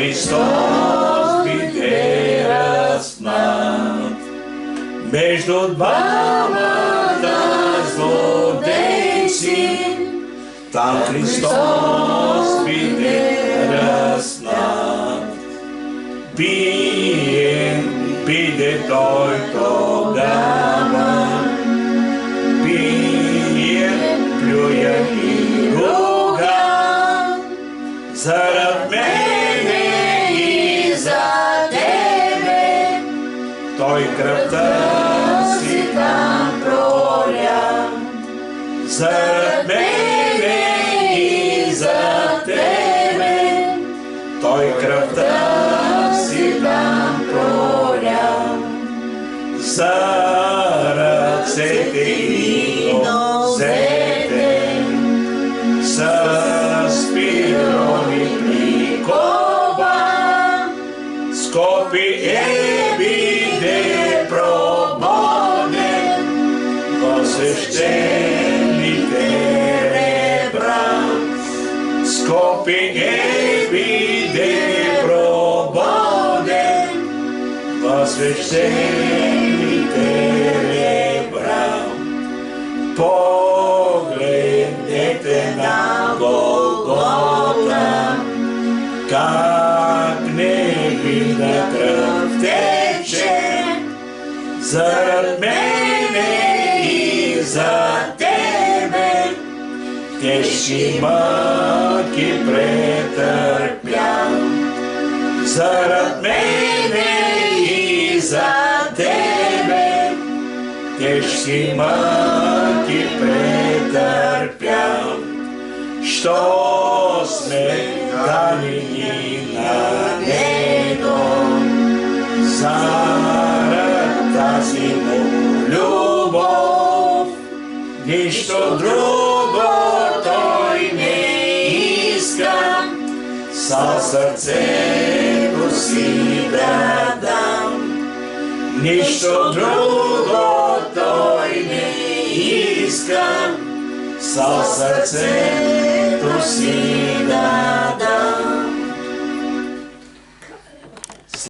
Христос биде разпнат. Между двамата злодейци, там Христос биде разпнат. Биен биде Той тогава, биен, плюен и руган, зарад мене и за тебе, Той кръвта си там проля. Зарад мене и за тебе, Той кръвта си там проля. Зарад ръцете и нозете, с пирони прикова, скопи биде прободен во свещените ребра. Скопи биде прободен во свещените ребра. Погледнете на Голгота, как невинна кръв тече, зарад мене и за тебе, тежки мъки претърпя. Зарад мене и за тебе, тежки мъки претърпя. Що сме дани на Него, зарад тази му любов, нищо друго Той не иска, със сърцето си да дам. Нищо друго Той не иска, със сърцето си да дам.